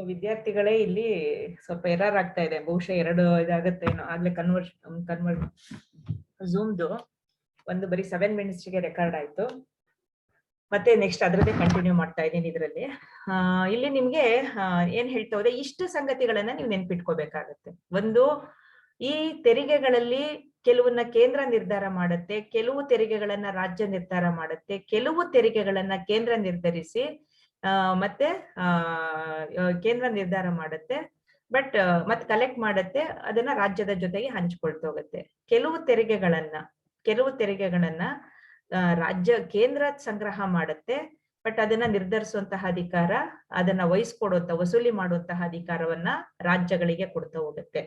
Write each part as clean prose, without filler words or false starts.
ವಿದ್ಯಾರ್ಥಿಗಳೇ ಇಲ್ಲಿ ಸ್ವಲ್ಪ ಎರರ್ ಆಗ್ತಾ ಇದೆ. ಬಹುಶಃ 2 ಇದಾಗುತ್ತೆ ಏನೋ. ಆಗ್ಲೇ ಕನ್ವರ್ಟ್ ಝೂಮ್ದು ಒಂದು ಬರೀ 7 ಮಿನಿಟ್ಸ್ ಗೆ ರೆಕಾರ್ಡ್ ಆಯ್ತು. ಮತ್ತೆ ನೆಕ್ಸ್ಟ್ ಅದರದ್ದೇ ಕಂಟಿನ್ಯೂ ಮಾಡ್ತಾ ಇದ್ದೀನಿ ಇದರಲ್ಲಿ. ಇಲ್ಲಿ ನಿಮ್ಗೆ ಏನ್ ಹೇಳ್ತಾ ಹೋದೆ, ಇಷ್ಟು ಸಂಗತಿಗಳನ್ನ ನೀವು ನೆನ್ಪಿಟ್ಕೋಬೇಕಾಗತ್ತೆ. ಒಂದು, ಈ ತೆರಿಗೆಗಳಲ್ಲಿ ಕೆಲವನ್ನ ಕೇಂದ್ರ ನಿರ್ಧಾರ ಮಾಡುತ್ತೆ, ಕೆಲವು ತೆರಿಗೆಗಳನ್ನ ರಾಜ್ಯ ನಿರ್ಧಾರ ಮಾಡುತ್ತೆ, ಕೆಲವು ತೆರಿಗೆಗಳನ್ನ ಕೇಂದ್ರ ನಿರ್ಧರಿಸಿ ಮತ್ತೆ ಕೇಂದ್ರ ನಿರ್ಧಾರ ಮಾಡುತ್ತೆ, ಬಟ್ ಮತ್ತೆ ಕಲೆಕ್ಟ್ ಮಾಡುತ್ತೆ, ಅದನ್ನ ರಾಜ್ಯದ ಜೊತೆಗೆ ಹಂಚ್ಕೊಳ್ತಾ ಹೋಗುತ್ತೆ. ಕೆಲವು ತೆರಿಗೆಗಳನ್ನ ರಾಜ್ಯ ಕೇಂದ್ರ ಸಂಗ್ರಹ ಮಾಡುತ್ತೆ, ಬಟ್ ಅದನ್ನ ನಿರ್ಧರಿಸುವಂತಹ ಅಧಿಕಾರ, ಅದನ್ನ ವಸೂಲಿ ಮಾಡುವಂತಹ ಅಧಿಕಾರವನ್ನ ರಾಜ್ಯಗಳಿಗೆ ಕೊಡ್ತಾ ಹೋಗುತ್ತೆ.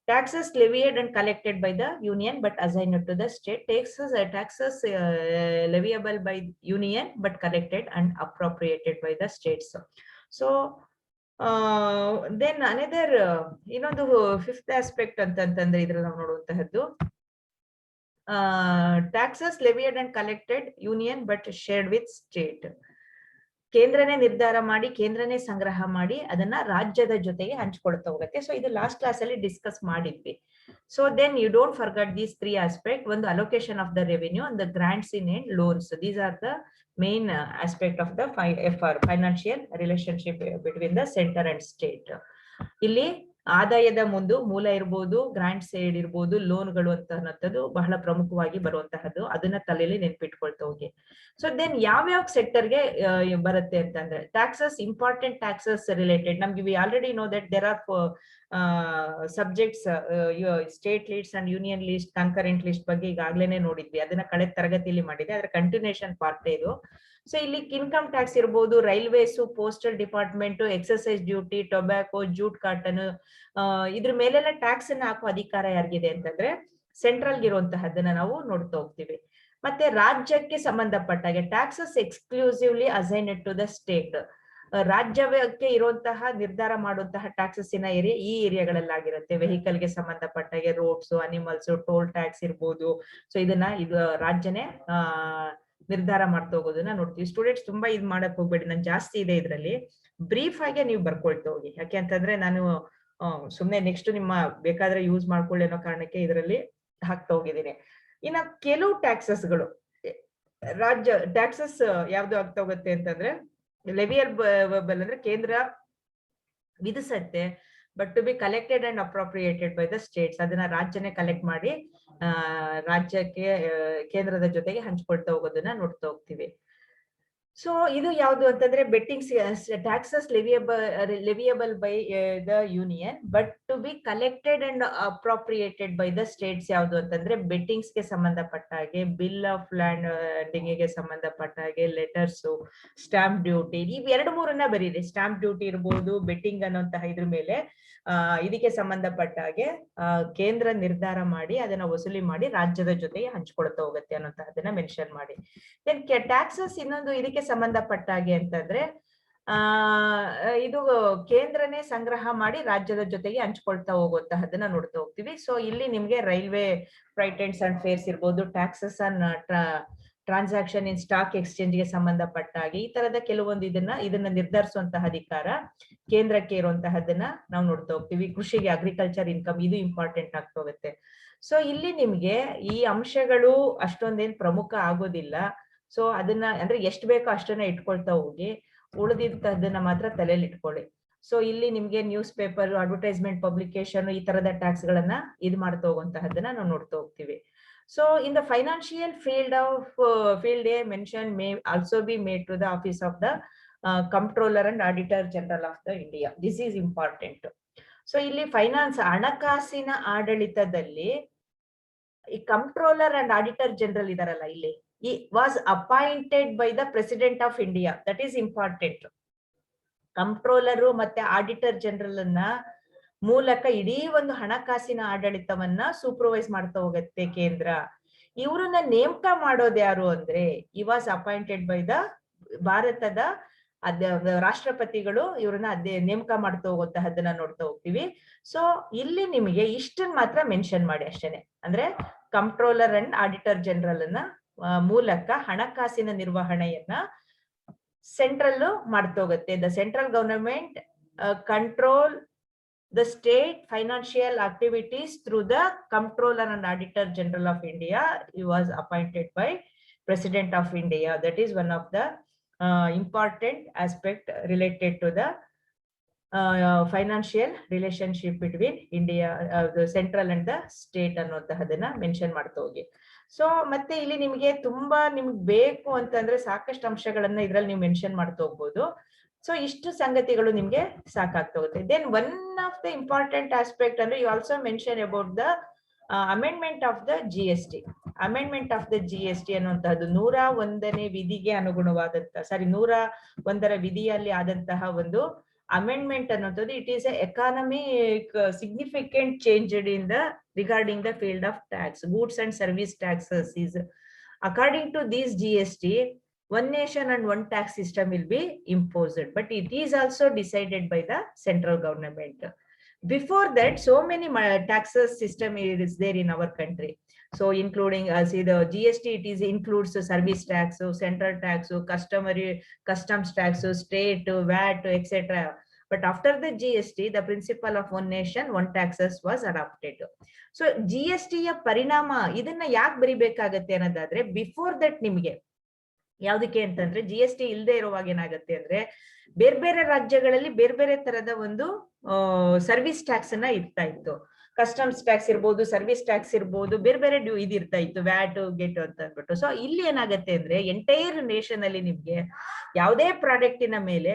Taxes levied and collected by the union but assigned to the state. Taxes leviable by union but collected and appropriated by the states. So then another ಇನ್ನೊಂದು ಫಿಫ್ತ್ ಆಸ್ಪೆಕ್ಟ್ ಅಂತಂದ್ರೆ ಇದ್ರಲ್ಲಿ ನಾವು ನೋಡುವಂತಹದ್ದು, taxes levied and collected union but shared with state. ಕೇಂದ್ರನೇ ನಿರ್ಧಾರ ಮಾಡಿ, ಕೇಂದ್ರನೇ ಸಂಗ್ರಹ ಮಾಡಿ, ಅದನ್ನ ರಾಜ್ಯದ ಜೊತೆಗೆ ಹಂಚ್ಕೊಳ್ತಾ ಹೋಗುತ್ತೆ. ಸೊ ಇದು ಲಾಸ್ಟ್ ಕ್ಲಾಸ್ ಅಲ್ಲಿ ಡಿಸ್ಕಸ್ ಮಾಡಿದ್ವಿ. So then you don't forget these 3 aspect. ಒಂದು allocation of the revenue and the grants in and loans. These are the main aspect of the financial relationship between the centre and state. ಇಲ್ಲಿ ಆದಾಯದ ಮೂಲ ಇರ್ಬೋದು, grant side ಇರ್ಬೋದು, ಲೋನ್ಗಳು ಅನ್ನೋದು ಬಹಳ ಪ್ರಮುಖವಾಗಿ ಬರುವಂತಹದ್ದು. ಅದನ್ನ ತಲೆಯಲ್ಲಿ ನೆನ್ಪಿಟ್ಕೊಳ್ತಾ ಹೋಗಿ. ಸೊ ದೆನ್ ಯಾವ್ಯಾವ ಸೆಕ್ಟರ್ಗೆ ಬರುತ್ತೆ ಅಂತಂದ್ರೆ, ಟ್ಯಾಕ್ಸಸ್, ಇಂಪಾರ್ಟೆಂಟ್ ಟ್ಯಾಕ್ಸಸ್ ರಿಲೇಟೆಡ್. ನಮ್ಗೆ we already know that there are subjects, state list and union list, concurrent list ಬಗ್ಗೆ ಈಗಾಗ್ಲೇನೆ ನೋಡಿದ್ವಿ. ಅದನ್ನ ಕಳೆದ ತರಗತಿಯಲ್ಲಿ ಮಾಡಿದೆ, ಅದರ ಕಂಟಿನ್ಯೂಷನ್ ಪಾರ್ಟ್ ಇದು. ಸೊ ಇಲ್ಲಿ ಇನ್ಕಮ್ ಟ್ಯಾಕ್ಸ್ ಇರ್ಬೋದು, railways, postal department, excise duty, tobacco, jute cotton, ಇದ್ರ ಮೇಲೆಲ್ಲ ಟ್ಯಾಕ್ಸ್ ಅನ್ನ ಹಾಕೋ ಅಧಿಕಾರ ಯಾರಿಗಿದೆ ಅಂತಂದ್ರೆ ಸೆಂಟ್ರಲ್ ಇರುವಂತಹದ್ದನ್ನ ನಾವು ನೋಡ್ತಾ ಹೋಗ್ತೀವಿ. ಮತ್ತೆ ರಾಜ್ಯಕ್ಕೆ ಸಂಬಂಧಪಟ್ಟಾಗೆ taxes exclusively assigned to the state. ರಾಜ್ಯಕ್ಕೆ ಇರುವಂತಹ ನಿರ್ಧಾರ ಮಾಡುವಂತಹ ಟ್ಯಾಕ್ಸಸ್ಸಿನ ಏರಿಯಾ ಈ ಏರಿಯಾಗಳಲ್ಲಾಗಿರುತ್ತೆ. ವೆಹಿಕಲ್ಗೆ ಸಂಬಂಧಪಟ್ಟಾಗೆ ರೋಡ್ಸ್, ಅನಿಮಲ್ಸ್, ಟೋಲ್ ಟ್ಯಾಕ್ಸ್ ಇರ್ಬೋದು. ಸೊ ಇದು ರಾಜ್ಯನೇ ನಿರ್ಧಾರ ಮಾಡ್ತಾ ಹೋಗೋದನ್ನ ನೋಡ್ತೀವಿ. ಸ್ಟೂಡೆಂಟ್ಸ್ ತುಂಬಾ ಇದ್ ಮಾಡಕ್ ಹೋಗ್ಬೇಡಿ, ನನ್ ಜಾಸ್ತಿ ಇದೆ ಇದ್ರಲ್ಲಿ. ಬ್ರೀಫ್ ಆಗಿ ನೀವು ಬರ್ಕೊಳ್ತಾ ಹೋಗಿ. ಯಾಕೆ ಅಂತಂದ್ರೆ ನಾನು ಸುಮ್ನೆ ನೆಕ್ಸ್ಟ್ ನಿಮ್ಮ ಬೇಕಾದ್ರೆ ಯೂಸ್ ಮಾಡ್ಕೊಳ್ಳಿ ಅನ್ನೋ ಕಾರಣಕ್ಕೆ ಇದರಲ್ಲಿ ಹಾಕ್ತಾ ಹೋಗಿದ್ದೀನಿ. ಇನ್ನ ಕೆಲವು ಟ್ಯಾಕ್ಸಸ್ಗಳು, ರಾಜ್ಯ ಟ್ಯಾಕ್ಸಸ್ ಯಾವ್ದು ಆಗ್ತಾ ಹೋಗುತ್ತೆ ಅಂತಂದ್ರೆ, ಲೆವಿಯಬಲ್ ಅಂದ್ರೆ ಕೇಂದ್ರ ವಿಧಿಸತ್ತೆ, but to be collected and appropriated by the states. ಅದನ್ನ ರಾಜ್ಯನೇ ಕಲೆಕ್ಟ್ ಮಾಡಿ ರಾಜ್ಯಕ್ಕೆ ಕೇಂದ್ರದ ಜೊತೆಗೆ ಹಂಚ್ಕೊಳ್ತಾ ಹೋಗೋದನ್ನ ನೋಡ್ತಾ ಹೋಗ್ತೀವಿ. ಸೊ ಇದು ಯಾವುದು ಅಂತಂದ್ರೆ bettings, taxes leviable by the union but to be collected and appropriated by the states. ಯಾವುದು ಅಂತಂದ್ರೆ ಬೆಟ್ಟಿಂಗ್ಸ್ ಗೆ ಸಂಬಂಧಪಟ್ಟ ಹಾಗೆ, ಬಿಲ್ ಆಫ್ ಲ್ಯಾಂಡಿಂಗ್ ಗೆ ಸಂಬಂಧಪಟ್ಟ ಹಾಗೆ, ಲೆಟರ್ಸ್, ಸ್ಟಾಂಪ್ ಡ್ಯೂಟಿ, ಇವ್ 2-3 ಬರೀರಿ. ಸ್ಟಾಂಪ್ ಡ್ಯೂಟಿ ಇರ್ಬೋದು, ಬೆಟ್ಟಿಂಗ್ ಅನ್ನೋಂತಹ ಇದ್ರ ಮೇಲೆ ಇದಕ್ಕೆ ಸಂಬಂಧಪಟ್ಟ ಹಾಗೆ ಕೇಂದ್ರ ನಿರ್ಧಾರ ಮಾಡಿ ಅದನ್ನ ವಸೂಲಿ ಮಾಡಿ ರಾಜ್ಯದ ಜೊತೆಗೆ ಹಂಚ್ಕೊಳ್ತಾ ಹೋಗುತ್ತೆ ಅನ್ನೋಂತಹದನ್ನ ಮೆನ್ಷನ್ ಮಾಡಿ. ದೆನ್ ಟ್ಯಾಕ್ಸಸ್ ಇನ್ನೊಂದು ಇದಕ್ಕೆ ಸಂಬಂಧಪಟ್ಟ ಹಾಗೆ ಅಂತಂದ್ರೆ, ಇದು ಕೇಂದ್ರನೇ ಸಂಗ್ರಹ ಮಾಡಿ ರಾಜ್ಯದ ಜೊತೆಗೆ ಹಂಚ್ಕೊಳ್ತಾ ಹೋಗುವಂತಹದನ್ನ ನೋಡ್ತಾ ಹೋಗ್ತೀವಿ. ಸೊ ಇಲ್ಲಿ ನಿಮ್ಗೆ ರೈಲ್ವೆ ಫ್ರೈಟ್ ಅಂಡ್ ಫೇರ್ಸ್ ಇರ್ಬೋದು, taxes on transaction in stock exchange ಗೆ ಸಂಬಂಧಪಟ್ಟ ಹಾಗೆ ಈ ತರದ ಕೆಲವೊಂದು ಇದನ್ನ ನಿರ್ಧರಿಸುವಂತಹ ಅಧಿಕಾರ ಕೇಂದ್ರಕ್ಕೆ ಇರುವಂತಹದನ್ನ ನಾವು ನೋಡ್ತಾ ಹೋಗ್ತೀವಿ. ಕೃಷಿಗೆ ಅಗ್ರಿಕಲ್ಚರ್ ಇನ್ಕಮ್, ಇದು ಇಂಪಾರ್ಟೆಂಟ್ ಆಗ್ತಾ ಹೋಗುತ್ತೆ. ಸೊ ಇಲ್ಲಿ ನಿಮ್ಗೆ ಈ ಅಂಶಗಳು ಅಷ್ಟೊಂದೇನ್ ಪ್ರಮುಖ ಆಗೋದಿಲ್ಲ. ಸೊ ಅದನ್ನ ಅಂದ್ರೆ ಎಷ್ಟು ಬೇಕೋ ಅಷ್ಟನ್ನ ಇಟ್ಕೊಳ್ತಾ ಹೋಗಿ, ಉಳಿದಿದ್ದದನ್ನ ಮಾತ್ರ ತಲೆಯಲ್ಲಿ ಇಟ್ಕೊಳ್ಳಿ. ಸೊ ಇಲ್ಲಿ ನಿಮ್ಗೆ ನ್ಯೂಸ್ ಪೇಪರ್, ಅಡ್ವರ್ಟೈಸ್ಮೆಂಟ್, ಪಬ್ಲಿಕೇಶನ್, ಈ ತರದ ಟ್ಯಾಕ್ಸ್ ಗಳನ್ನ ಇದು ಮಾಡ್ತಾ ಹೋಗುವಂತಹದನ್ನ ನಾವು ನೋಡ್ತಾ ಹೋಗ್ತೀವಿ. So in the financial field A mention may also be made to the office of the Comptroller and Auditor General of the India. This is important. So ಇಲ್ಲಿ finance, ಹಣಕಾಸಿನ ಆಡಳಿತದಲ್ಲಿ ಈ ಕಂಟ್ರೋಲರ್ ಅಂಡ್ ಆಡಿಟರ್ ಜನರಲ್ ಇದಾರಲ್ಲ, ಇಲ್ಲಿ was appointed by the president of India. That is important. Controller ಮತ್ತೆ auditor general ಅನ್ನ ಮೂಲಕ ಇಡೀ ಒಂದು ಹಣಕಾಸಿನ ಆಡಳಿತವನ್ನ ಸೂಪರ್ವೈಸ್ ಮಾಡ್ತಾ ಹೋಗುತ್ತೆ ಕೇಂದ್ರ. ಇವ್ರನ್ನ ನೇಮಕ ಮಾಡೋದು ಯಾರು ಅಂದ್ರೆ, ಈ ವಾಸ್ ಅಪಾಯಿಂಟೆಡ್ ಬೈ ದ ಭಾರತದ ರಾಷ್ಟ್ರಪತಿಗಳು ಇವ್ರನ್ನ ನೇಮಕ ಮಾಡ್ತಾ ಹೋಗುವಂತಹದನ್ನ ನೋಡ್ತಾ ಹೋಗ್ತೀವಿ. ಸೊ ಇಲ್ಲಿ ನಿಮಗೆ ಇಷ್ಟನ್ ಮಾತ್ರ ಮೆನ್ಷನ್ ಮಾಡಿ ಅಷ್ಟೇನೆ. ಅಂದ್ರೆ ಕಂಟ್ರೋಲರ್ ಅಂಡ್ ಆಡಿಟರ್ ಜನರಲ್ ಅನ್ನ ಮೂಲಕ ಹಣಕಾಸಿನ ನಿರ್ವಹಣೆಯನ್ನ ಸೆಂಟ್ರಲ್ ಮಾಡ್ತಾ ಹೋಗುತ್ತೆ. The central government control the state financial activities through the Comptroller and Auditor General of India. He was appointed by President of India. That is one of the important aspect related to the financial relationship between India, the central and the state ಅನ್ನೋದನ್ನ mention ಮಾಡ್ತಾ ಹೋಗಿ. So ಮತ್ತೆ ಇಲ್ಲಿ ನಿಮಗೆ ತುಂಬಾ ನಿಮ್ಗೆ ಬೇಕು ಅಂತಂದ್ರೆ ಸಾಕಷ್ಟು ಅಂಶಗಳನ್ನ ಇದ್ರಲ್ಲಿ ನೀವು ಮೆನ್ಷನ್ ಮಾಡ್ತಾ ಹೋಗ್ಬೋದು. ಸೊ ಇಷ್ಟು ಸಂಗತಿಗಳು ನಿಮ್ಗೆ ಸಾಕಾಗ್ತಾ ಹೋಗುತ್ತೆ. Then one of the important aspect ಅಂದ್ರೆ you also mention about the amendment of the GST. Amendment of the GST ಅನ್ನುವಂತಹದ್ದು 101ನೇ ವಿಧಿಗೆ ಅನುಗುಣವಾದಂತಹ 101ರ ವಿಧಿಯಲ್ಲಿ ಆದಂತಹ ಒಂದು ಅಮೆಂಡ್ಮೆಂಟ್ ಅನ್ನೋದು it is economic significant change in the regarding the field of tax. Goods and service taxes is according to this GST, one nation and one tax system will be imposed, but it is also decided by the central government. Before that, so many taxes system is there in our country. So including see the GST, it is includes service tax, so central tax, so customs tax, so state VAT, etc. But after the GST, the principle of one nation one taxes was adopted. So GST ಯ ಪರಿಣಾಮ ಇದನ್ನ ಯಾಕೆ ಬರಿಬೇಕಾಗತ್ತೆ ಅನ್ನೋದಾದ್ರೆ, before that ನಿಮಗೆ ಯಾವ್ದಕ್ಕೆ ಅಂತಂದ್ರೆ GST ಇಲ್ಲದೆ ಇರುವಾಗ ಏನಾಗತ್ತೆ ಅಂದ್ರೆ ಬೇರೆ ಬೇರೆ ರಾಜ್ಯಗಳಲ್ಲಿ ಬೇರೆ ಬೇರೆ ತರದ ಒಂದು ಸರ್ವಿಸ್ ಟ್ಯಾಕ್ಸ್ ಅನ್ನ ಇರ್ತಾ ಇತ್ತು. ಕಸ್ಟಮ್ಸ್ ಟ್ಯಾಕ್ಸ್ ಇರ್ಬೋದು, ಸರ್ವಿಸ್ ಟ್ಯಾಕ್ಸ್ ಇರ್ಬೋದು, ಬೇರೆ ಬೇರೆ ಇದಿರ್ತಾ ಇತ್ತು, ವ್ಯಾಟ್ ಗೆಟ್ ಅಂತ ಅಂದ್ಬಿಟ್ಟು. ಸೊ ಇಲ್ಲಿ ಏನಾಗತ್ತೆ ಅಂದ್ರೆ ಎಂಟೈರ್ ನೇಷನ್ ಅಲ್ಲಿ ನಿಮ್ಗೆ ಯಾವುದೇ ಪ್ರಾಡಕ್ಟಿನ ಮೇಲೆ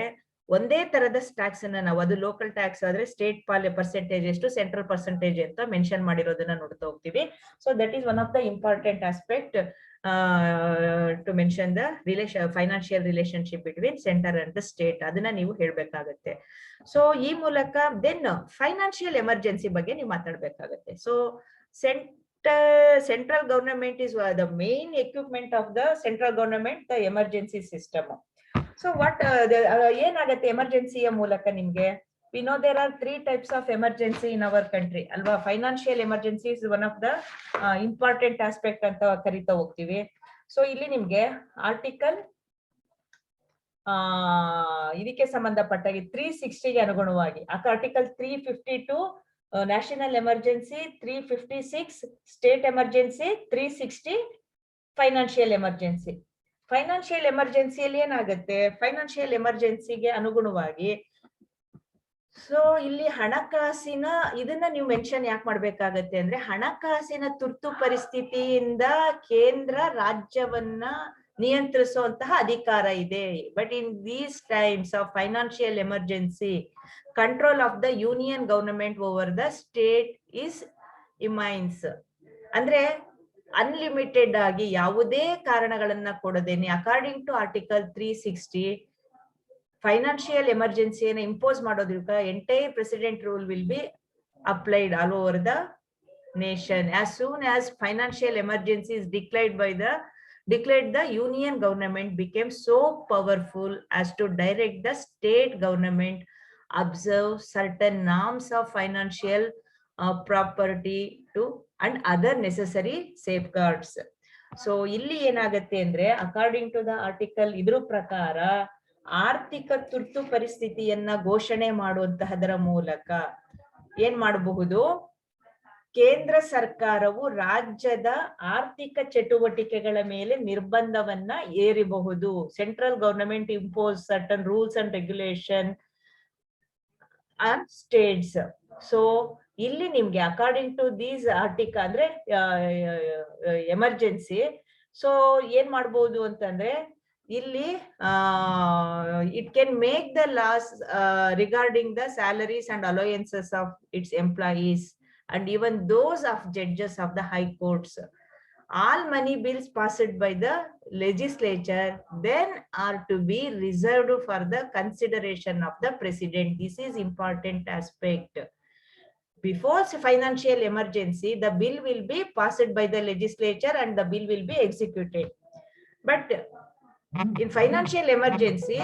ಒಂದೇ ತರದ ಟ್ಯಾಕ್ಸ್ ಅನ್ನ ನಾವು, ಅದು ಲೋಕಲ್ ಟ್ಯಾಕ್ಸ್ ಆದ್ರೆ ಸ್ಟೇಟ್ ಪರ್ಸೆಂಟೇಜ್ ಎಷ್ಟು, ಸೆಂಟ್ರಲ್ ಪರ್ಸೆಂಟೇಜ್ ಅಂತ ಮೆನ್ಷನ್ ಮಾಡಿರೋದನ್ನ ನೋಡ್ತಾ ಹೋಗ್ತೀವಿ. So that is one of the important aspect to mention the financial relationship between center and the state. ಅದನ್ನ ನೀವು ಹೇಳ್ಬೇಕಾಗತ್ತೆ. ಸೊ ಈ ಮೂಲಕ ದೆನ್ ಫೈನಾನ್ಷಿಯಲ್ ಎಮರ್ಜೆನ್ಸಿ ಬಗ್ಗೆ ನೀವು ಮಾತಾಡ್ಬೇಕಾಗತ್ತೆ. So central government is the main equipment of the central government, the emergency system. So what ಏನಾಗತ್ತೆ ಎಮರ್ಜೆನ್ಸಿಯ ಮೂಲಕ ನಿಮ್ಗೆ? We know there are 3 types of emergency in our country alva. Financial emergency is one of the important aspect anta karita hogtivi. So illi nimge article ಇದಕ್ಕೆ ಸಂಬಂಧಪಟ್ಟಾಗಿ 360 ಗೆ ಅನುಗುಣವಾಗಿ article 352 national emergency, 356 state emergency, 360 financial emergency. Financial ಎಮರ್ಜೆನ್ಸಿಯಲ್ಲಿ ಏನಾಗುತ್ತೆ, financial ಎಮರ್ಜೆನ್ಸಿಗೆ ಅನುಗುಣವಾಗಿ so ಇಲ್ಲಿ ಹಣಕಾಸಿನ ಇದನ್ನ ನೀವು ಮೆನ್ಷನ್ ಯಾಕೆ ಮಾಡ್ಬೇಕಾಗತ್ತೆ ಅಂದ್ರೆ, ಹಣಕಾಸಿನ ತುರ್ತು ಪರಿಸ್ಥಿತಿಯಿಂದ ಕೇಂದ್ರ ರಾಜ್ಯವನ್ನ ನಿಯಂತ್ರಿಸುವಂತಹ ಅಧಿಕಾರ ಇದೆ. But in these times of financial emergency, control of the union government over the state is immense. ಅಂದ್ರೆ ಅನ್ಲಿಮಿಟೆಡ್ ಆಗಿ ಯಾವುದೇ ಕಾರಣಗಳನ್ನ ಕೊಡದೇನೆ ಅಕಾರ್ಡಿಂಗ್ ಟು ಆರ್ಟಿಕಲ್ 360 ಫೈನಾನ್ಷಿಯಲ್ ಎಮರ್ಜೆನ್ಸಿಯನ್ನು ಇಂಪೋಸ್ ಮಾಡೋದ್ರಿಂದ entire president rule will be applied all over the nation. As soon as financial emergency is declared, the union government became so powerful as to direct the state government observe certain norms of financial property to and other necessary safeguards. So ಇಲ್ಲಿ ಏನಾಗತ್ತೆ ಅಂದ್ರೆ according to the article ಇದ್ರ ಪ್ರಕಾರ ಆರ್ಥಿಕ ತುರ್ತು ಪರಿಸ್ಥಿತಿಯನ್ನ ಘೋಷಣೆ ಮಾಡುವಂತಹದರ ಮೂಲಕ ಏನ್ ಮಾಡಬಹುದು, ಕೇಂದ್ರ ಸರ್ಕಾರವು ರಾಜ್ಯದ ಆರ್ಥಿಕ ಚಟುವಟಿಕೆಗಳ ಮೇಲೆ ನಿರ್ಬಂಧವನ್ನ ಏರಿಬಹುದು. Central government impose certain rules and regulation on states. So ಇಲ್ಲಿ ನಿಮ್ಗೆ ಅಕಾರ್ಡಿಂಗ್ ಟು ದೀಸ್ ಆರ್ಟಿಕಲ್ ಅಂದ್ರೆ ಎಮರ್ಜೆನ್ಸಿ, ಸೊ ಏನ್ ಮಾಡ್ಬೋದು ಅಂತಂದ್ರೆ ಇಲ್ಲಿ it can make the laws regarding the salaries and allowances of its employees and even those of judges of the high courts. All money bills passed by the legislature then are to be reserved for the consideration of the president. This is important aspect. Before financial emergency, the bill will be passed by the legislature and the bill will be executed. But in financial emergency,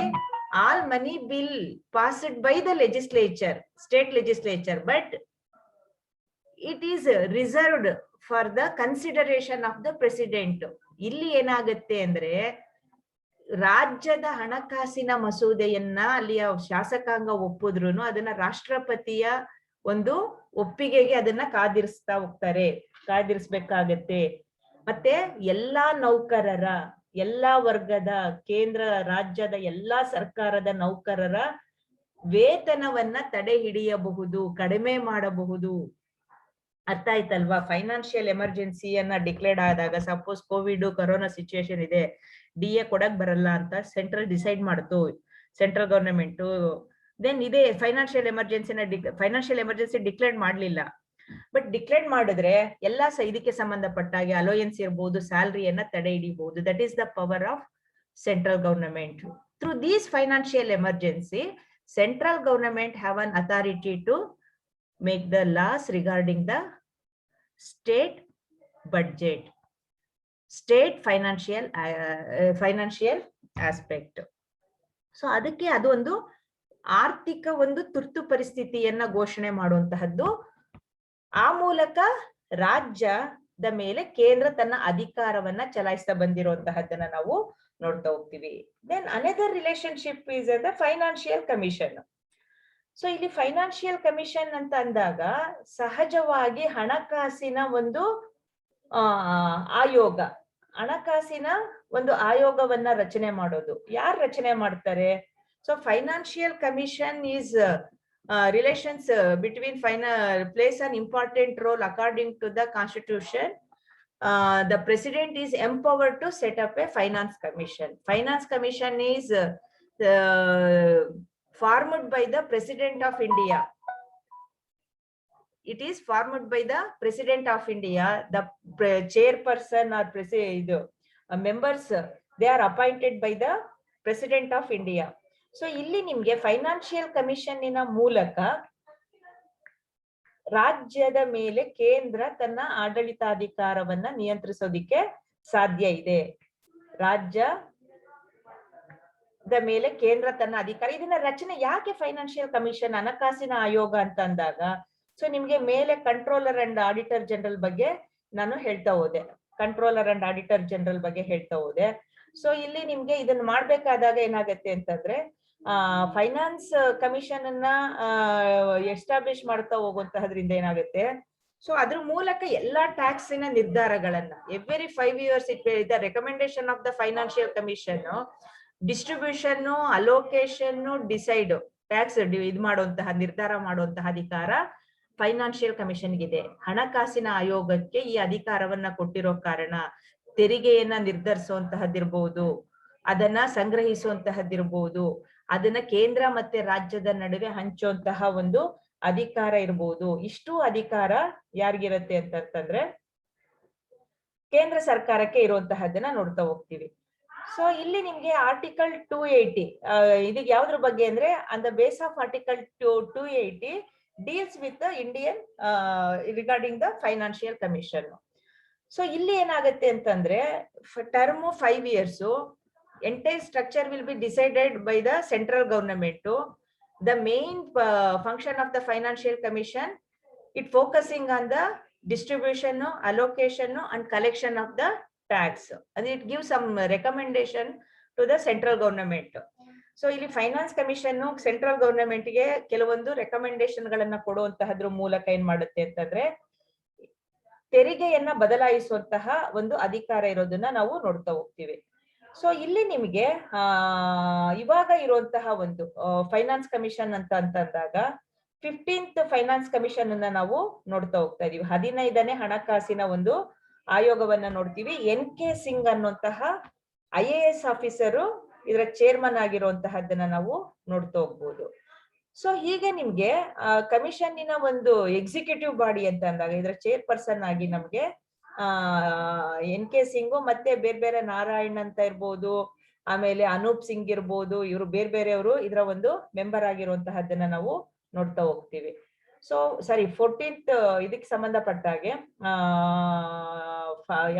all money bill passed by the legislature, state legislature, but it is reserved for the consideration of the president. ಇಲ್ಲಿ ಏನಾಗುತ್ತೆ ಅಂದ್ರೆ ರಾಜ್ಯದ ಹಣಕಾಸಿನ ಮಸೂದೆಯನ್ನ ಅಲ್ಲಿಯ ಶಾಸಕಾಂಗ ಒಪ್ಪಿದ್ರು ಅದನ್ನ ರಾಷ್ಟ್ರಪತಿಯ ಒಂದು ಒಪ್ಪಿಗೆಗೆ ಅದನ್ನ ಕಾದಿರಿಸ್ಬೇಕಾಗತ್ತೆ. ಮತ್ತೆ ಎಲ್ಲಾ ನೌಕರರ, ಎಲ್ಲಾ ವರ್ಗದ, ಕೇಂದ್ರ ರಾಜ್ಯದ ಎಲ್ಲಾ ಸರ್ಕಾರದ ನೌಕರರ ವೇತನವನ್ನ ತಡೆ ಹಿಡಿಯಬಹುದು, ಕಡಿಮೆ ಮಾಡಬಹುದು. ಅರ್ಥ ಆಯ್ತಲ್ವಾ? ಫೈನಾನ್ಷಿಯಲ್ ಎಮರ್ಜೆನ್ಸಿಯನ್ನ ಡಿಕ್ಲೇರ್ ಆದಾಗ, ಸಪೋಸ್ ಕೋವಿಡ್ ಕೊರೋನಾ ಸಿಚುಯೇಷನ್ ಇದೆ, DA ಕೊಡಕ್ ಬರಲ್ಲ ಅಂತ ಸೆಂಟ್ರಲ್ ಡಿಸೈಡ್ ಮಾಡ್ತು, ಸೆಂಟ್ರಲ್ ಗವರ್ನಮೆಂಟ್. ದೆನ್ ಇದೇ ಫೈನಾನ್ಷಿಯಲ್ ಎಮರ್ಜೆನ್ಸಿ ಡಿಕ್ಲೇರ್ ಮಾಡ್ಲಿಲ್ಲ. ಬಟ್ ಡಿಕ್ಲೇರ್ ಮಾಡಿದ್ರೆ ಎಲ್ಲಾ ಇದಕ್ಕೆ ಸಂಬಂಧಪಟ್ಟಾಗೆ ಅಲೋಯನ್ಸ್ ಇರ್ಬೋದು, ಸ್ಯಾಲರಿಯನ್ನ ತಡೆ ಹಿಡಿಬಹುದು. That is the power of central government. Through these financial emergency, central government have an authority to make the laws regarding the state budget, state financial aspect. So ಅದಕ್ಕೆ ಅದು ಒಂದು ಆರ್ಥಿಕ ಒಂದು ತುರ್ತು ಪರಿಸ್ಥಿತಿಯನ್ನ ಘೋಷಣೆ ಮಾಡುವಂತಹದ್ದು. ಆ ಮೂಲಕ ರಾಜ್ಯದ ಮೇಲೆ ಕೇಂದ್ರ ತನ್ನ ಅಧಿಕಾರವನ್ನ ಚಲಾಯಿಸ್ತಾ ಬಂದಿರುವಂತಹದ್ದನ್ನ ನಾವು ನೋಡ್ತಾ ಹೋಗ್ತೀವಿ. Then another relationship is the financial commission. So ಇಲ್ಲಿ ಫೈನಾನ್ಷಿಯಲ್ ಕಮಿಷನ್ ಅಂತ ಅಂದಾಗ ಸಹಜವಾಗಿ ಹಣಕಾಸಿನ ಒಂದು ಆಯೋಗ, ಹಣಕಾಸಿನ ಒಂದು ಆಯೋಗವನ್ನ ರಚನೆ ಮಾಡೋದು. ಯಾರು ರಚನೆ ಮಾಡ್ತಾರೆ? So financial commission is relations between plays an important role according to the constitution. The president is empowered to set up a finance commission. Finance commission is formed by the President of India. It is formed by the President of India. The chairperson or members, they are appointed by the President of India. So ಇಲ್ಲಿ ನಿಮ್ಗೆ financial commission ಮೂಲಕ ರಾಜ್ಯದ ಮೇಲೆ ಕೇಂದ್ರ ತನ್ನ ಆಡಳಿತಾಧಿಕಾರವನ್ನ ನಿಯಂತ್ರಿಸೋದಿಕ್ಕೆ ಸಾಧ್ಯ ಇದೆ. ರಾಜ್ಯದ ಮೇಲೆ ಕೇಂದ್ರ ತನ್ನ ಅಧಿಕಾರ, ಇದನ್ನ ರಚನೆ ಯಾಕೆ ಫೈನಾನ್ಷಿಯಲ್ ಕಮಿಷನ್, ಹಣಕಾಸಿನ ಆಯೋಗ ಅಂತ ಅಂದಾಗ, ಸೊ ನಿಮ್ಗೆ ಮೇಲೆ ಕಂಟ್ರೋಲರ್ ಅಂಡ್ ಆಡಿಟರ್ ಜನರಲ್ ಬಗ್ಗೆ ನಾನು ಹೇಳ್ತಾ ಹೋದೆ, ಸೊ ಇಲ್ಲಿ ನಿಮ್ಗೆ ಇದನ್ನ ಮಾಡ್ಬೇಕಾದಾಗ ಏನಾಗತ್ತೆ ಅಂತಂದ್ರೆ, ಫೈನಾನ್ಸ್ ಕಮಿಷನ್ ಅನ್ನ ಎಸ್ಟಾಬ್ಲಿಷ್ ಮಾಡ್ತಾ ಹೋಗುವಂತಹದ್ರಿಂದ ಏನಾಗುತ್ತೆ, ಸೊ ಅದ್ರ ಮೂಲಕ ಎಲ್ಲಾ ಟ್ಯಾಕ್ಸಿನ ನಿರ್ಧಾರಗಳನ್ನ every 5 years the recommendation of the financial commission, distribution, allocation, decide, tax ಇದು ಮಾಡುವಂತಹ ನಿರ್ಧಾರ ಮಾಡುವಂತಹ ಅಧಿಕಾರ ಫೈನಾನ್ಷಿಯಲ್ ಕಮಿಷನ್ಗಿದೆ. ಹಣಕಾಸಿನ ಆಯೋಗಕ್ಕೆ ಈ ಅಧಿಕಾರವನ್ನ ಕೊಟ್ಟಿರೋ ಕಾರಣ ತೆರಿಗೆಯನ್ನ ನಿರ್ಧರಿಸುವಂತಹದ್ದಿರ್ಬಹುದು, ಅದನ್ನ ಸಂಗ್ರಹಿಸುವಂತಹದ್ದಿರ್ಬಹುದು, ಅದನ್ನ ಕೇಂದ್ರ ಮತ್ತೆ ರಾಜ್ಯದ ನಡುವೆ ಹಂಚುವಂತಹ ಒಂದು ಅಧಿಕಾರ ಇರ್ಬೋದು. ಇಷ್ಟು ಅಧಿಕಾರ ಯಾರಿಗಿರತ್ತೆ ಅಂತಂದ್ರೆ ಕೇಂದ್ರ ಸರ್ಕಾರಕ್ಕೆ ಇರುವಂತಹದ್ದನ್ನ ನೋಡ್ತಾ ಹೋಗ್ತೀವಿ. ಸೊ ಇಲ್ಲಿ ನಿಮ್ಗೆ ಆರ್ಟಿಕಲ್ 280 ಇದಕ್ಕೆ ಯಾವ್ದ್ರ ಬಗ್ಗೆ ಅಂದ್ರೆ, on the base of article 280 deals with the Indian regarding the financial commission. So ಇಲ್ಲಿ ಏನಾಗುತ್ತೆ ಅಂತಂದ್ರೆ, term 5 years, entire structure will be decided by the central government. The main function of the financial commission, it focusing on the distribution, allocation and collection of the tax, and it gives some recommendation to the central government. So ಇಲ್ಲಿ finance commission central government ಗೆ ಕೆಲವೊಂದು recommendation ಗಳನ್ನ ಕೊಡುವಂತಹದ್ರ ಮೂಲಕ ಏನ್ ಮಾಡುತ್ತೆ ಅಂತಂದ್ರೆ, ತೆರಿಗೆಯನ್ನ ಬದಲಾಯಿಸುವಂತಹ ಒಂದು ಅಧಿಕಾರ ಇರೋದನ್ನ ನಾವು ನೋಡ್ತಾ ಹೋಗ್ತೀವಿ. ಸೊ ಇಲ್ಲಿ ನಿಮ್ಗೆ ಇವಾಗ ಇರುವಂತಹ ಒಂದು ಫೈನಾನ್ಸ್ ಕಮಿಷನ್ ಅಂತ ಅಂದಾಗ 15th ಫೈನಾನ್ಸ್ ಕಮಿಷನ್ ಅನ್ನ ನಾವು ನೋಡ್ತಾ ಹೋಗ್ತಾ ಇದೀವಿ. 15ನೇ ಹಣಕಾಸಿನ ಒಂದು ಆಯೋಗವನ್ನ ನೋಡ್ತೀವಿ. NK ಸಿಂಗ್ ಅನ್ನುವಂತಹ IAS ಆಫೀಸರು ಇದರ ಚೇರ್ಮನ್ ಆಗಿರುವಂತಹದ್ದನ್ನ ನಾವು ನೋಡ್ತಾ ಹೋಗ್ಬೋದು. ಸೊ ಹೀಗೆ ನಿಮ್ಗೆ ಕಮಿಷನ್ನಿನ ಒಂದು ಎಕ್ಸಿಕ್ಯೂಟಿವ್ ಬಾಡಿ ಅಂತ ಅಂದಾಗ ಇದರ ಚೇರ್ಪರ್ಸನ್ ಆಗಿ ನಮ್ಗೆ NK ಸಿಂಗು ಮತ್ತೆ ಬೇರೆ ಬೇರೆ ನಾರಾಯಣ್ ಅಂತ ಇರ್ಬೋದು, ಆಮೇಲೆ ಅನೂಪ್ ಸಿಂಗ್ ಇರ್ಬೋದು, ಇವರು ಬೇರೆ ಬೇರೆಯವರು ಇದರ ಒಂದು ಮೆಂಬರ್ ಆಗಿರುವಂತಹದ್ದನ್ನ ನಾವು ನೋಡ್ತಾ ಹೋಗ್ತೀವಿ. ಸೊ 14th ಇದಕ್ಕೆ ಸಂಬಂಧಪಟ್ಟ ಹಾಗೆ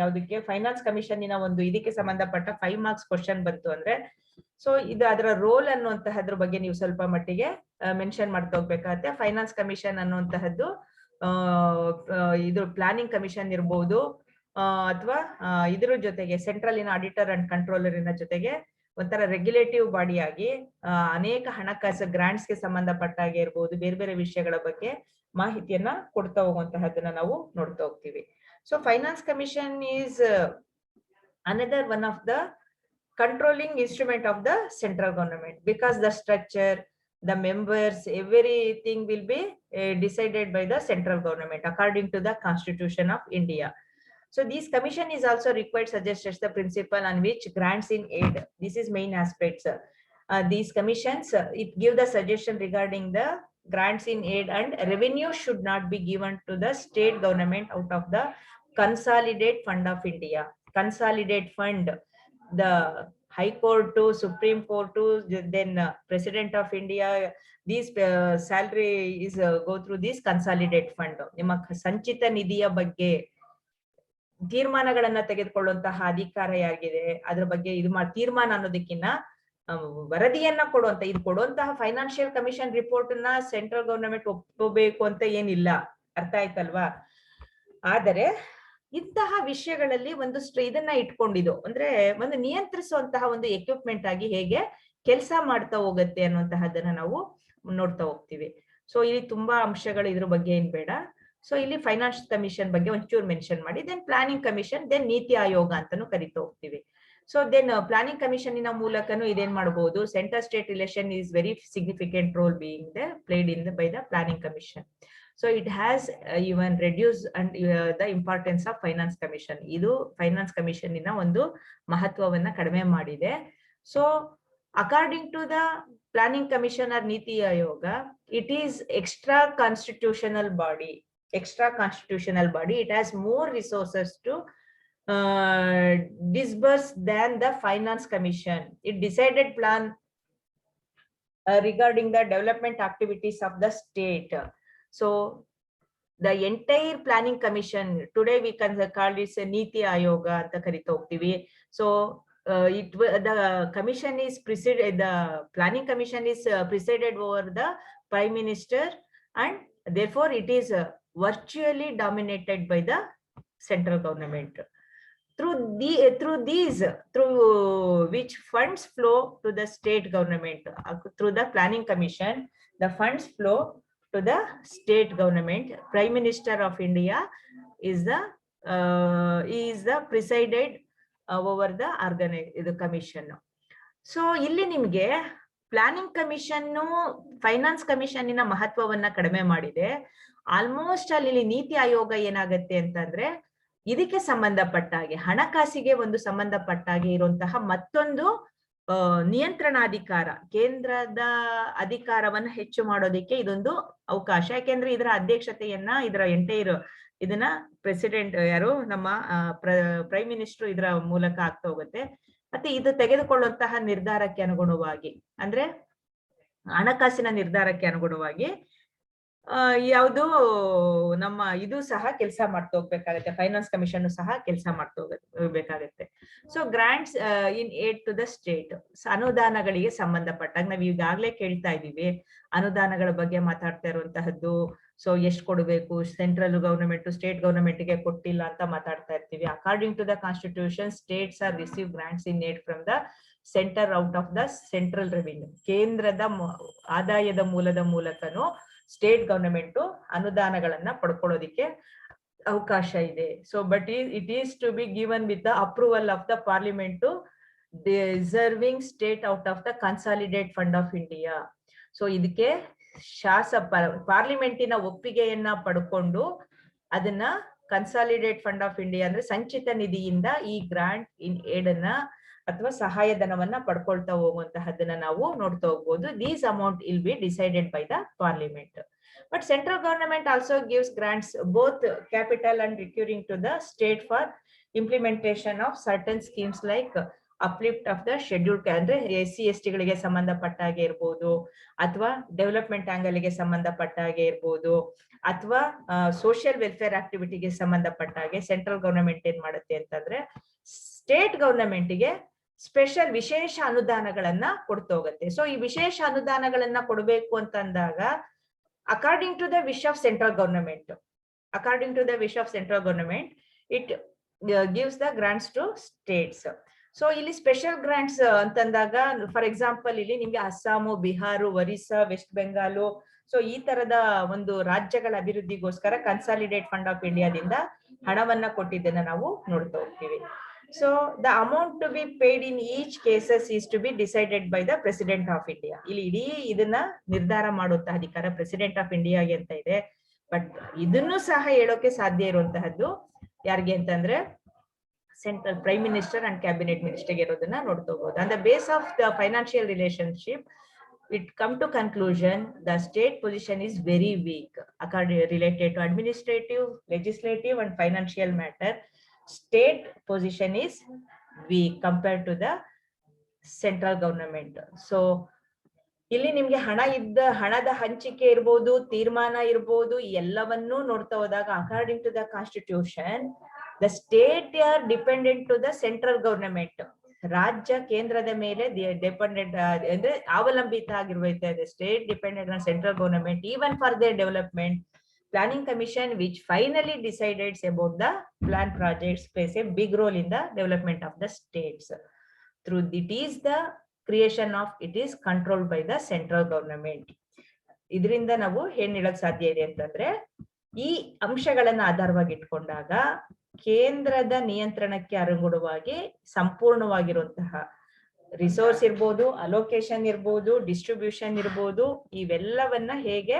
ಯಾವ್ದಕ್ಕೆ ಫೈನಾನ್ಸ್ ಕಮಿಷನ್ನಿನ ಒಂದು ಇದಕ್ಕೆ ಸಂಬಂಧಪಟ್ಟ 5 marks ಕ್ವಶನ್ ಬಂತು ಅಂದ್ರೆ, ಸೊ ಇದು ಅದರ ರೋಲ್ ಅನ್ನುವಂತಹದ್ರ ಬಗ್ಗೆ ನೀವು ಸ್ವಲ್ಪ ಮಟ್ಟಿಗೆ ಮೆನ್ಷನ್ ಮಾಡ್ತಾ ಹೋಗ್ಬೇಕಾಗತ್ತೆ. ಫೈನಾನ್ಸ್ ಕಮಿಷನ್ ಅನ್ನುವಂತಹದ್ದು ಇದು ಪ್ಲಾನಿಂಗ್ ಕಮಿಷನ್ ಇರ್ಬೋದು, ಅಥವಾ ಇದ್ರ ಜೊತೆಗೆ ಸೆಂಟ್ರಲ್ ಆಡಿಟರ್ ಅಂಡ್ ಕಂಟ್ರೋಲರಿನ ಜೊತೆಗೆ ಒಂಥರ ರೆಗ್ಯುಲೇಟಿವ್ ಬಾಡಿಯಾಗಿ ಅನೇಕ ಹಣಕಾಸು ಗ್ರಾಂಟ್ಸ್ಗೆ ಸಂಬಂಧಪಟ್ಟಾಗೆ ಇರ್ಬೋದು, ಬೇರೆ ಬೇರೆ ವಿಷಯಗಳ ಬಗ್ಗೆ ಮಾಹಿತಿಯನ್ನ ಕೊಡ್ತಾ ಹೋಗುವಂತಹದನ್ನ ನಾವು ನೋಡ್ತಾ ಹೋಗ್ತೀವಿ. So finance commission is another one of the controlling instrument of the central government, because the structure, the members, everything will be decided by the central government according to the Constitution of India. So this commission is also required suggests the principle on which grants in aid. This is main aspects. These commissions, it give the suggestion regarding the grants in aid, and revenue should not be given to the state government out of the Consolidated Fund of India. Consolidate fund, the High Court to Supreme Court to then President of India, these salary is go through this Consolidate Fund. ನಿಮ್ಮ ಸಂಚಿತ ನಿಧಿಯ ಬಗ್ಗೆ ತೀರ್ಮಾನಗಳನ್ನ ತೆಗೆದುಕೊಳ್ಳುವಂತಹ ಅಧಿಕಾರ ಯಾರಿಗಿದೆ, ಅದ್ರ ಬಗ್ಗೆ ಇದು ತೀರ್ಮಾನ ಅನ್ನೋದಕ್ಕಿಂತ ವರದಿಯನ್ನ ಕೊಡುವಂತ, ಇದು ಕೊಡುವಂತಹ ಫೈನಾನ್ಷಿಯಲ್ ಕಮಿಷನ್ ರಿಪೋರ್ಟ್ ನ ಸೆಂಟ್ರಲ್ ಗವರ್ನಮೆಂಟ್ ಒಪ್ಪಬೇಕು ಅಂತ ಏನಿಲ್ಲ, ಅರ್ಥ ಆಯ್ತಲ್ವಾ. ಆದರೆ ಇಂತಹ ವಿಷಯಗಳಲ್ಲಿ ಒಂದು ಇದನ್ನ ಇಟ್ಕೊಂಡಿದ್ದು ಅಂದ್ರೆ ಒಂದು ನಿಯಂತ್ರಿಸುವಂತಹ ಒಂದು ಎಕ್ವಿಪ್ಮೆಂಟ್ ಆಗಿ ಹೇಗೆ ಕೆಲಸ ಮಾಡ್ತಾ ಹೋಗುತ್ತೆ ಅನ್ನುವಂತಹದನ್ನ ನಾವು ನೋಡ್ತಾ ಹೋಗ್ತೀವಿ. ಸೊ ಇಲ್ಲಿ ತುಂಬಾ ಅಂಶಗಳು ಇದ್ರ ಬಗ್ಗೆ ಏನ್ ಬೇಡ. ಸೊ ಇಲ್ಲಿ ಫೈನಾನ್ಸ್ ಕಮಿಷನ್ ಬಗ್ಗೆ ಒಂಚೂರು ಮೆನ್ಷನ್ ಮಾಡಿ, then planning commission, then NITI Aayog ಅಂತಾನು ಕರಿತಾ ಹೋಗ್ತೀವಿ. ಸೊ ದೆನ್ ಪ್ಲಾನಿಂಗ್ ಕಮಿಷನ್ ಮೂಲಕನು ಇದೇನ್ ಮಾಡಬಹುದು, centre state relation is very significant roll being played in by the planning commission. So it has even reduced and the importance of finance commission. ಇದು finance commission ಇನ ಒಂದು ಮಹತ್ವವನ್ನ ಕಡಿಮೆ ಮಾಡಿದೆ. So according to the planning commission or Niti Ayoga, it is extra constitutional body. It has more resources to disburse than the finance commission. It decided plan regarding the development activities of the state. So the entire planning commission, today we can call this Niti Ayoga anta karita hogtivi. So the commission is presided, the planning commission is presided over the prime minister, and therefore it is virtually dominated by the central government. Through which funds flow to the state government, through the planning commission, the funds flow to the state government. Prime Minister of India is the presided over the commission. So ಇಲ್ಲಿ ನಿಮಗೆ planning commission finance commission ಇನ ಮಹತ್ವವನ್ನ ಕಡಿಮೆ ಮಾಡಿದೆ. Almost ಅಲ್ಲಿ ನೀತಿ ಆಯೋಗ ಏನಾಗತ್ತೆ ಅಂತಂದ್ರೆ ಇದಕ್ಕೆ ಸಂಬಂಧಪಟ್ಟಾಗೆ ಹಣಕಾಸಿಗೆ ಒಂದು ಸಂಬಂಧಪಟ್ಟಾಗೆ ಇರುವಂತಹ ಮತ್ತೊಂದು ನಿಯಂತ್ರಣಾಧಿಕಾರ, ಕೇಂದ್ರದ ಅಧಿಕಾರವನ್ನ ಹೆಚ್ಚು ಮಾಡೋದಿಕ್ಕೆ ಇದೊಂದು ಅವಕಾಶ. ಯಾಕೆಂದ್ರೆ ಇದರ ಅಧ್ಯಕ್ಷತೆಯನ್ನ, ಇದರ ಎಂಟೈರ್ ಇದನ್ನ ಪ್ರೆಸಿಡೆಂಟ್ ಯಾರು ನಮ್ಮ ಪ್ರೈಮ್ ಮಿನಿಸ್ಟರ್ ಇದರ ಮೂಲಕ ಆಗ್ತಾ ಹೋಗುತ್ತೆ. ಮತ್ತೆ ಇದು ತೆಗೆದುಕೊಳ್ಳುವಂತಹ ನಿರ್ಧಾರಕ್ಕೆ ಅನುಗುಣವಾಗಿ, ಅಂದ್ರೆ ಹಣಕಾಸಿನ ನಿರ್ಧಾರಕ್ಕೆ ಅನುಗುಣವಾಗಿ ಯಾವುದು ನಮ್ಮ ಇದು ಸಹ ಕೆಲಸ ಮಾಡ್ತಾ ಹೋಗ್ಬೇಕಾಗತ್ತೆ, ಫೈನಾನ್ಸ್ ಕಮಿಷನ್ ಸಹ ಕೆಲಸ ಮಾಡ್ತಾ ಹೋಗ್ಬೇಕಾಗತ್ತೆ. So grants in aid to the state, ಅನುದಾನಗಳಿಗೆ ಸಂಬಂಧಪಟ್ಟಾಗ ನಾವ್ ಈಗಾಗ್ಲೇ ಕೇಳ್ತಾ ಇದೀವಿ, ಅನುದಾನಗಳ ಬಗ್ಗೆ ಮಾತಾಡ್ತಾ ಇರುವಂತಹದ್ದು. ಸೊ ಎಷ್ಟು ಕೊಡಬೇಕು, ಸೆಂಟ್ರಲ್ ಗವರ್ನಮೆಂಟ್ ಸ್ಟೇಟ್ ಗವರ್ನಮೆಂಟ್ ಗೆ ಕೊಟ್ಟಿಲ್ಲ ಅಂತ ಮಾತಾಡ್ತಾ ಇರ್ತೀವಿ. According to the constitution, states are receive grants in aid from the centre out of the central revenue. ಕೇಂದ್ರದ ಆದಾಯದ ಮೂಲದ ಮೂಲಕನು ಸ್ಟೇಟ್ ಗವರ್ನಮೆಂಟ್ ಅನುದಾನಗಳನ್ನ ಪಡ್ಕೊಳ್ಳೋದಿಕ್ಕೆ ಅವಕಾಶ ಇದೆ. So but it is to be given with the approval of the parliament deserving state out of the consolidate fund of India. So ಇದಕ್ಕೆ ಪಾರ್ಲಿಮೆಂಟಿನ ಒಪ್ಪಿಗೆಯನ್ನ ಪಡ್ಕೊಂಡು ಅದನ್ನ ಕನ್ಸಾಲಿಡೇಟ್ ಫಂಡ್ ಆಫ್ ಇಂಡಿಯಾ ಅಂದ್ರೆ ಸಂಚಿತ ನಿಧಿಯಿಂದ ಈ ಗ್ರಾಂಟ್ ಇನ್ ಏಡ್ ಅನ್ನ ಅಥವಾ ಸಹಾಯಧನವನ್ನ ಪಡ್ಕೊಳ್ತಾ ಹೋಗುವಂತಹದನ್ನ ನಾವು ನೋಡ್ತಾ ಹೋಗ್ಬೋದು. These amount will be decided by the parliament. But central government also gives grants both capital and recurring to the state for implementation of certain schemes like uplift of the scheduled, ಅಂದ್ರೆ SC/ST ಗಳಿಗೆ ಸಂಬಂಧಪಟ್ಟ ಹಾಗೆ ಇರ್ಬೋದು, ಅಥವಾ development angle ಗೆ ಸಂಬಂಧಪಟ್ಟ ಹಾಗೆ ಇರ್ಬೋದು, ಅಥವಾ ಸೋಷಿಯಲ್ ವೆಲ್ಫೇರ್ ಆಕ್ಟಿವಿಟಿಗೆ ಸಂಬಂಧಪಟ್ಟ ಹಾಗೆ ಸೆಂಟ್ರಲ್ ಗವರ್ನಮೆಂಟ್ ಏನ್ ಮಾಡುತ್ತೆ ಅಂತಂದ್ರೆ ಸ್ಟೇಟ್ ಗವರ್ನಮೆಂಟ್ ಗೆ ಸ್ಪೆಷಲ್ ವಿಶೇಷ ಅನುದಾನಗಳನ್ನ ಕೊಡ್ತಾ ಹೋಗುತ್ತೆ. ಸೊ ಈ ವಿಶೇಷ ಅನುದಾನಗಳನ್ನ ಕೊಡಬೇಕು ಅಂತ ಅಂದಾಗ according to the wish of central government, it gives the grants to states. So ಇಲ್ಲಿ ಸ್ಪೆಷಲ್ ಗ್ರಾಂಟ್ಸ್ ಅಂತಂದಾಗ ಫಾರ್ ಎಕ್ಸಾಂಪಲ್ ಇಲ್ಲಿ ನಿಮ್ಗೆ ಅಸ್ಸಾಮು, ಬಿಹಾರು, ಒರಿಸ್ಸಾ, ವೆಸ್ಟ್ ಬೆಂಗಾಲು, ಸೊ ಈ ತರದ ಒಂದು ರಾಜ್ಯಗಳ ಅಭಿವೃದ್ಧಿಗೋಸ್ಕರ ಕನ್ಸಾಲಿಡೇಟ್ ಫಂಡ್ ಆಫ್ ಇಂಡಿಯಾದಿಂದ ಹಣವನ್ನ ಕೊಟ್ಟಿದ್ದನ್ನ ನಾವು ನೋಡ್ತಾ ಹೋಗ್ತೀವಿ. So the amount to be paid in each cases is to be decided by the president of India. ಇಲ್ಲಿ ಇಡೀ ಇದನ್ನ ನಿರ್ಧಾರ ಮಾಡುವಂತಹ ಅಧಿಕಾರ ಪ್ರೆಸಿಡೆಂಟ್ ಆಫ್ ಇಂಡಿಯಾಗೆ ಅಂತ ಇದೆ. ಬಟ್ ಇದನ್ನು ಸಹ ಹೇಳೋಕೆ ಸಾಧ್ಯ ಇರುವಂತಹದ್ದು ಯಾರಿಗೆ ಅಂತಂದ್ರೆ central prime minister and cabinet minister ಇರೋದನ್ನ ನೋಡ್ತಾ ಹೋಗ್ಬೋದು. On the base of the financial relationship it come to conclusion the state position is very weak according related to administrative, legislative and financial matter. State position is weak compared to the central government. So ಇಲ್ಲಿ ನಿಮ್ಗೆ ಹಣದ ಹಂಚಿಕೆ ಇರ್ಬೋದು, ತೀರ್ಮಾನ ಇರ್ಬೋದು, ಎಲ್ಲವನ್ನೂ ನೋಡ್ತಾ ಹೋದಾಗ according to the constitution the state are dependent to the central government. ರಾಜ್ಯ ಕೇಂದ್ರದ ಮೇಲೆ ಡಿಪೆಂಡೆಂಟ್ ಅಂದ್ರೆ ಅವಲಂಬಿತ ಆಗಿರುತ್ತದೆ. State dependent on central government even for their development. Planning Commission which finally decides about the plan projects plays a big role in the development of the states. Through it is the creation of it is controlled by the central government. ಇದರಿಂದ ನಾವು ಏನ್ ಹೇಳಕ್ ಸಾಧ್ಯ ಇದೆ ಅಂತಂದ್ರೆ ಈ ಅಂಶಗಳನ್ನ ಆಧಾರವಾಗಿ ಇಟ್ಕೊಂಡಾಗ ಕೇಂದ್ರದ ನಿಯಂತ್ರಣಕ್ಕೆ ಅನುಗುಣವಾಗಿ ಸಂಪೂರ್ಣವಾಗಿರುವಂತಹ ರಿಸೋರ್ಸ್ ಇರ್ಬೋದು, ಅಲೋಕೇಶನ್ ಇರ್ಬೋದು, ಡಿಸ್ಟ್ರಿಬ್ಯೂಷನ್ ಇರ್ಬೋದು, ಇವೆಲ್ಲವನ್ನ ಹೇಗೆ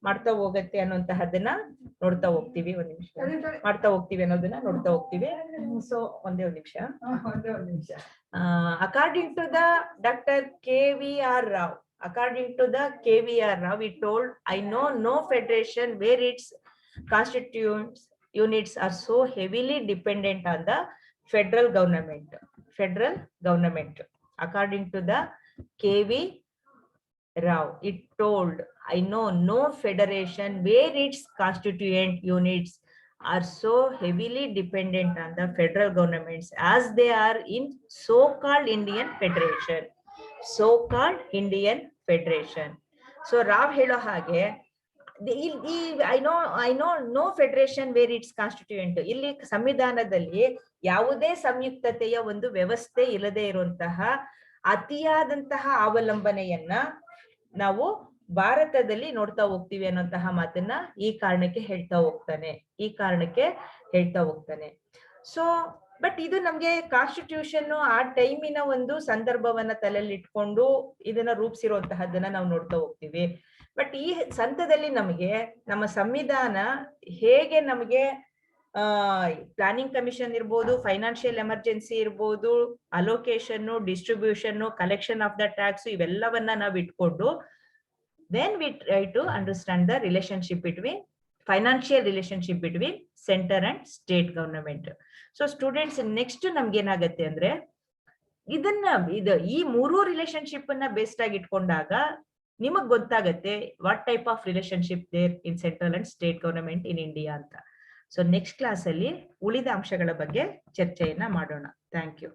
ಮಾಡ್ತಾ ಹೋಗತ್ತೆ ಅನ್ನುವಂತಹದನ್ನ ನೋಡ್ತಾ ಹೋಗ್ತೀವಿ. ಮಾಡ್ತಾ ಹೋಗ್ತೀವಿ ಅನ್ನೋದನ್ನ ನೋಡ್ತಾ ಹೋಗ್ತೀವಿ. ಸೊ ಒಂದೇ ಒಂದ್ ನಿಮಿಷ. According to the Dr. KVR Rao, according to the KVR Rao, he told, I know no federation where its constituent units are so heavily dependent on the federal government. According to the KV Rao, it told, I know no federation where its constituent units are so heavily dependent on the federal governments as they are in so-called Indian Federation. So Rao helo hage I know no federation where its constituent. ಇಲ್ಲಿ ಸಂವಿಧಾನದಲ್ಲಿ ಯಾವುದೇ ಸಂಯುಕ್ತತೆಯ ಒಂದು ವ್ಯವಸ್ಥೆ ಇಲ್ಲದೆ ಇರುವಂತಹ ಅತಿಯಾದಂತಹ ಅವಲಂಬನೆಯನ್ನ ನಾವು ಭಾರತದಲ್ಲಿ ನೋಡ್ತಾ ಹೋಗ್ತೀವಿ ಅನ್ನುವಂತಹ ಮಾತನ್ನ ಈ ಕಾರಣಕ್ಕೆ ಹೇಳ್ತಾ ಹೋಗ್ತಾನೆ. ಸೊ ಬಟ್ ಇದು ನಮ್ಗೆ ಕಾನ್ಸ್ಟಿಟ್ಯೂಷನ್ ಆ ಟೈಮಿನ ಒಂದು ಸಂದರ್ಭವನ್ನ ತಲೆಯಲ್ಲಿ ಇಟ್ಕೊಂಡು ಇದನ್ನ ರೂಪಿಸಿರುವಂತಹದ್ದನ್ನ ನಾವು ನೋಡ್ತಾ ಹೋಗ್ತೀವಿ. ಬಟ್ ಈ ಹಂತದಲ್ಲಿ ನಮಗೆ ನಮ್ಮ ಸಂವಿಧಾನ ಹೇಗೆ ನಮಗೆ ಪ್ಲಾನಿಂಗ್ ಕಮಿಷನ್ ಇರ್ಬೋದು, ಫೈನಾನ್ಷಿಯಲ್ ಎಮರ್ಜೆನ್ಸಿ ಇರ್ಬೋದು, allocation, distribution, collection of the tax, ಇವೆಲ್ಲವನ್ನ ನಾವು ಇಟ್ಕೊಂಡು then we try to understand the financial relationship between center and state government. So students, next ನಮ್ಗೆ ಏನಾಗುತ್ತೆ ಅಂದ್ರೆ ಈ ಮೂರು ರಿಲೇಶನ್ಶಿಪ್ ಅನ್ನ ಬೇಸ್ಡ್ ಆಗಿ ಇಟ್ಕೊಂಡಾಗ ನಿಮಗ್ ಗೊತ್ತಾಗತ್ತೆ what type of relationship there in central and state government in India ಅಂತ. ಸೊ ನೆಕ್ಸ್ಟ್ ಕ್ಲಾಸ್ ಅಲ್ಲಿ ಉಳಿದ ಅಂಶಗಳ ಬಗ್ಗೆ ಚರ್ಚೆಯನ್ನ ಮಾಡೋಣ. Thank you.